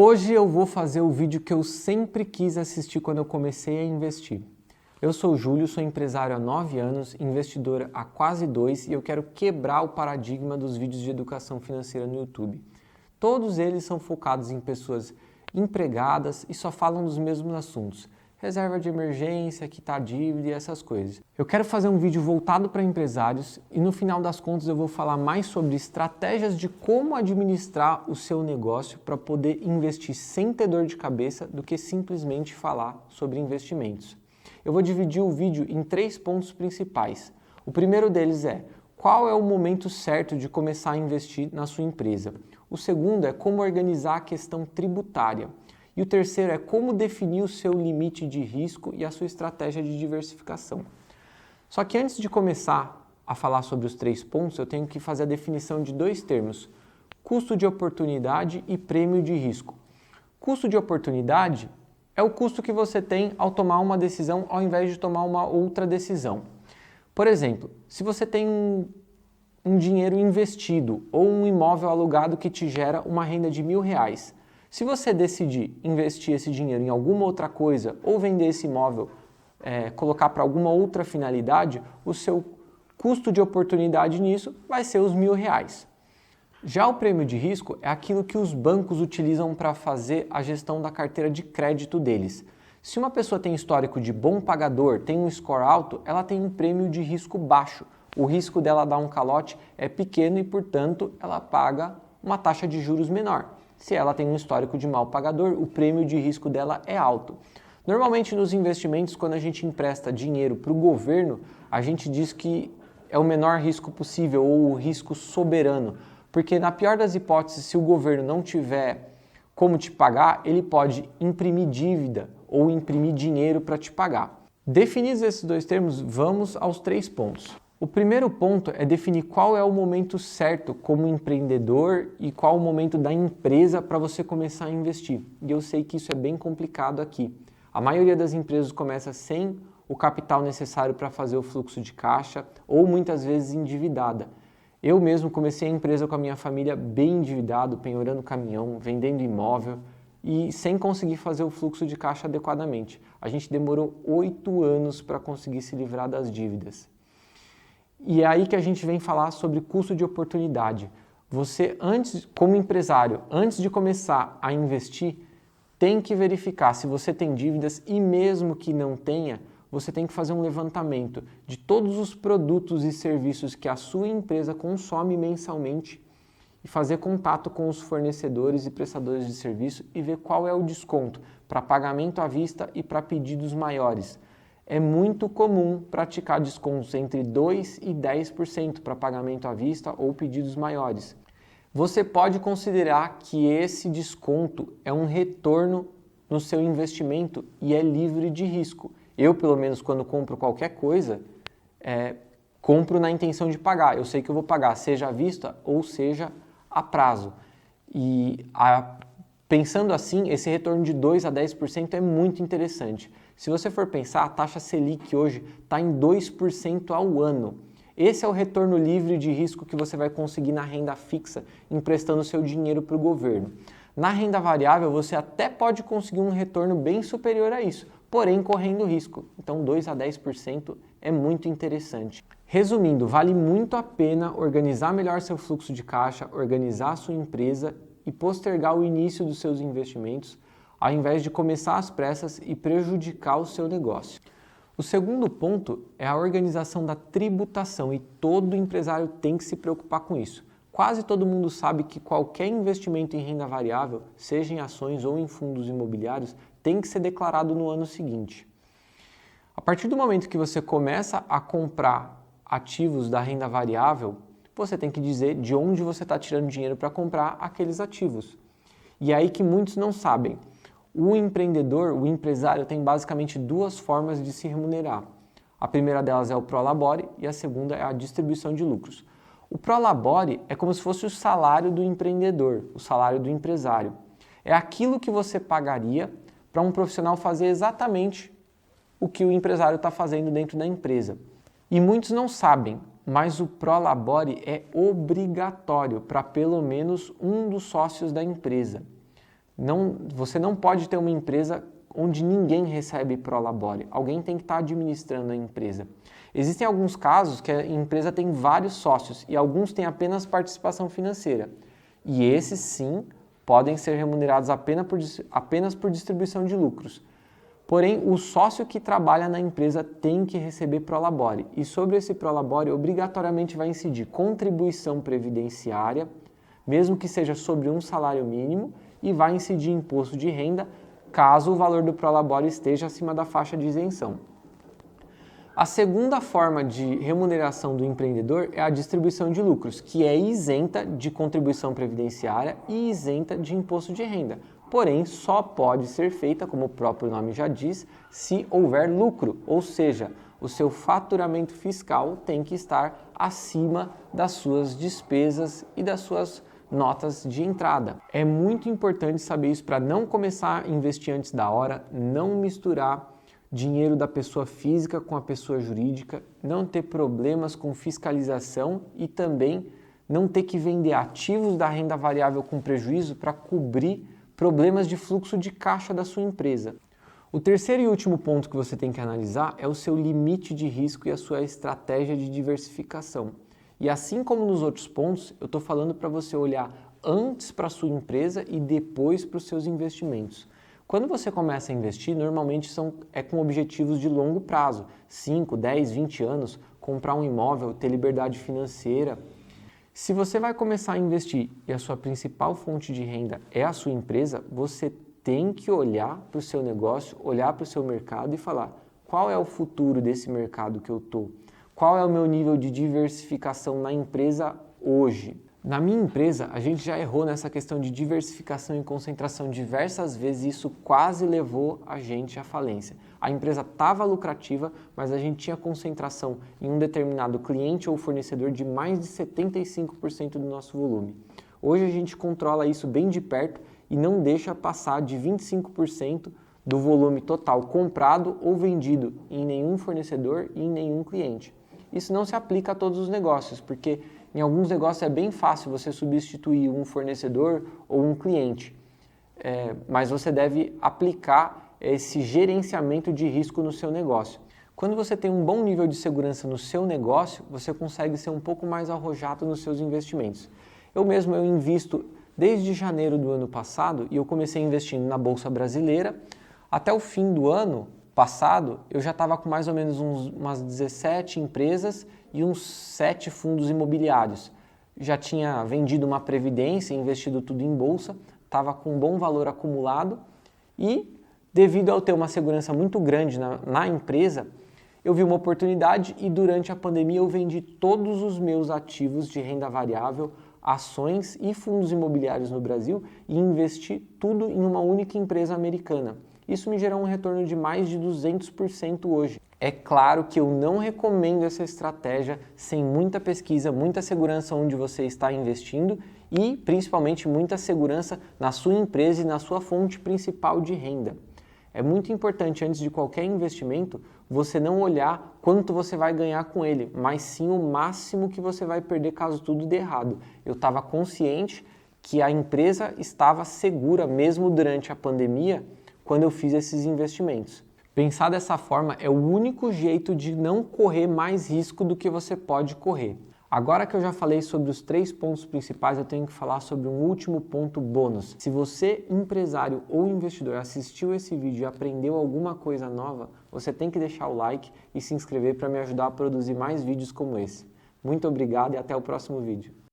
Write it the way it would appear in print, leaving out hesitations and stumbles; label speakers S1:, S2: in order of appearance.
S1: Hoje eu vou fazer o vídeo que eu sempre quis assistir quando eu comecei a investir. Eu sou o Júlio, sou empresário há 9 anos, investidor há quase 2 e eu quero quebrar o paradigma dos vídeos de educação financeira no YouTube. Todos eles são focados em pessoas empregadas e só falam dos mesmos assuntos. Reserva de emergência, quitar dívida e essas coisas. Eu quero fazer um vídeo voltado para empresários e no final das contas eu vou falar mais sobre estratégias de como administrar o seu negócio para poder investir sem ter dor de cabeça do que simplesmente falar sobre investimentos. Eu vou dividir o vídeo em 3 pontos principais. O primeiro deles é qual é o momento certo de começar a investir na sua empresa. O segundo é como organizar a questão tributária. E o terceiro é como definir o seu limite de risco e a sua estratégia de diversificação. Só que antes de começar a falar sobre os 3 pontos, eu tenho que fazer a definição de 2 termos: custo de oportunidade e prêmio de risco. Custo de oportunidade é o custo que você tem ao tomar uma decisão ao invés de tomar uma outra decisão. Por exemplo, se você tem um dinheiro investido ou um imóvel alugado que te gera uma renda de R$1.000, se você decidir investir esse dinheiro em alguma outra coisa ou vender esse imóvel, colocar para alguma outra finalidade, o seu custo de oportunidade nisso vai ser os R$1.000. Já o prêmio de risco é aquilo que os bancos utilizam para fazer a gestão da carteira de crédito deles. Se uma pessoa tem histórico de bom pagador, tem um score alto, ela tem um prêmio de risco baixo. O risco dela dar um calote é pequeno e, portanto, ela paga uma taxa de juros menor. Se ela tem um histórico de mau pagador, o prêmio de risco dela é alto. Normalmente nos investimentos, quando a gente empresta dinheiro para o governo, a gente diz que é o menor risco possível ou o risco soberano. Porque na pior das hipóteses, se o governo não tiver como te pagar, ele pode imprimir dívida ou imprimir dinheiro para te pagar. Definidos esses 2 termos, vamos aos 3 pontos. O primeiro ponto é definir qual é o momento certo como empreendedor e qual o momento da empresa para você começar a investir. E eu sei que isso é bem complicado aqui. A maioria das empresas começa sem o capital necessário para fazer o fluxo de caixa ou muitas vezes endividada. Eu mesmo comecei a empresa com a minha família bem endividado, penhorando caminhão, vendendo imóvel e sem conseguir fazer o fluxo de caixa adequadamente. A gente demorou 8 anos para conseguir se livrar das dívidas. E é aí que a gente vem falar sobre custo de oportunidade. Você, como empresário, antes de começar a investir, tem que verificar se você tem dívidas e mesmo que não tenha, você tem que fazer um levantamento de todos os produtos e serviços que a sua empresa consome mensalmente e fazer contato com os fornecedores e prestadores de serviço e ver qual é o desconto para pagamento à vista e para pedidos maiores. É muito comum praticar descontos entre 2% e 10% para pagamento à vista ou pedidos maiores. Você pode considerar que esse desconto é um retorno no seu investimento e é livre de risco. Eu, pelo menos, quando compro qualquer coisa, compro na intenção de pagar. Eu sei que eu vou pagar, seja à vista ou seja a prazo. Pensando assim, esse retorno de 2% a 10% é muito interessante. Se você for pensar, a taxa Selic hoje está em 2% ao ano. Esse é o retorno livre de risco que você vai conseguir na renda fixa, emprestando seu dinheiro para o governo. Na renda variável, você até pode conseguir um retorno bem superior a isso, porém correndo risco. Então 2% a 10% é muito interessante. Resumindo, vale muito a pena organizar melhor seu fluxo de caixa, organizar a sua empresa e postergar o início dos seus investimentos, ao invés de começar às pressas e prejudicar o seu negócio. O segundo ponto é a organização da tributação e todo empresário tem que se preocupar com isso. Quase todo mundo sabe que qualquer investimento em renda variável, seja em ações ou em fundos imobiliários, tem que ser declarado no ano seguinte. A partir do momento que você começa a comprar ativos da renda variável, você tem que dizer de onde você está tirando dinheiro para comprar aqueles ativos. E é aí que muitos não sabem. O empreendedor, o empresário, tem basicamente 2 formas de se remunerar. A primeira delas é o prolabore e a segunda é a distribuição de lucros. O prolabore é como se fosse o salário do empreendedor, o salário do empresário. É aquilo que você pagaria para um profissional fazer exatamente o que o empresário está fazendo dentro da empresa. E muitos não sabem, mas o prolabore é obrigatório para pelo menos um dos sócios da empresa. Você não pode ter uma empresa onde ninguém recebe prolabore. Alguém tem que estar administrando a empresa. Existem alguns casos que a empresa tem vários sócios e alguns têm apenas participação financeira. E esses sim podem ser remunerados apenas por distribuição de lucros. Porém, o sócio que trabalha na empresa tem que receber prolabore. E sobre esse prolabore, obrigatoriamente vai incidir contribuição previdenciária, mesmo que seja sobre um salário mínimo, e vai incidir imposto de renda, caso o valor do prolabore esteja acima da faixa de isenção. A segunda forma de remuneração do empreendedor é a distribuição de lucros, que é isenta de contribuição previdenciária e isenta de imposto de renda. Porém, só pode ser feita, como o próprio nome já diz, se houver lucro, ou seja, o seu faturamento fiscal tem que estar acima das suas despesas e das suas notas de entrada. É muito importante saber isso para não começar a investir antes da hora, não misturar dinheiro da pessoa física com a pessoa jurídica, não ter problemas com fiscalização e também não ter que vender ativos da renda variável com prejuízo para cobrir problemas de fluxo de caixa da sua empresa. O terceiro e último ponto que você tem que analisar é o seu limite de risco e a sua estratégia de diversificação. E assim como nos outros pontos, eu estou falando para você olhar antes para a sua empresa e depois para os seus investimentos. Quando você começa a investir, normalmente é com objetivos de longo prazo, 5, 10, 20 anos, comprar um imóvel, ter liberdade financeira. Se você vai começar a investir e a sua principal fonte de renda é a sua empresa, você tem que olhar para o seu negócio, olhar para o seu mercado e falar qual é o futuro desse mercado que eu estou, qual é o meu nível de diversificação na empresa hoje. Na minha empresa, a gente já errou nessa questão de diversificação e concentração diversas vezes e isso quase levou a gente à falência. A empresa estava lucrativa, mas a gente tinha concentração em um determinado cliente ou fornecedor de mais de 75% do nosso volume. Hoje a gente controla isso bem de perto e não deixa passar de 25% do volume total comprado ou vendido em nenhum fornecedor e em nenhum cliente. Isso não se aplica a todos os negócios, porque em alguns negócios é bem fácil você substituir um fornecedor ou um cliente, mas você deve aplicar esse gerenciamento de risco no seu negócio. Quando você tem um bom nível de segurança no seu negócio, você consegue ser um pouco mais arrojado nos seus investimentos. Eu invisto desde janeiro do ano passado e eu comecei investindo na Bolsa Brasileira. Até o fim do ano passado, eu já estava com mais ou menos umas 17 empresas e uns 7 fundos imobiliários. Já tinha vendido uma previdência, investido tudo em bolsa, estava com um bom valor acumulado e, devido a eu ter uma segurança muito grande na empresa, eu vi uma oportunidade e durante a pandemia eu vendi todos os meus ativos de renda variável, ações e fundos imobiliários no Brasil e investi tudo em uma única empresa americana. Isso me gerou um retorno de mais de 200% hoje. É claro que eu não recomendo essa estratégia sem muita pesquisa, muita segurança onde você está investindo e principalmente muita segurança na sua empresa e na sua fonte principal de renda. É muito importante, antes de qualquer investimento, você não olhar quanto você vai ganhar com ele, mas sim o máximo que você vai perder caso tudo dê errado. Eu estava consciente que a empresa estava segura mesmo durante a pandemia quando eu fiz esses investimentos. Pensar dessa forma é o único jeito de não correr mais risco do que você pode correr. Agora que eu já falei sobre os 3 pontos principais, eu tenho que falar sobre um último ponto bônus. Se você, empresário ou investidor, assistiu esse vídeo e aprendeu alguma coisa nova, você tem que deixar o like e se inscrever para me ajudar a produzir mais vídeos como esse. Muito obrigado e até o próximo vídeo.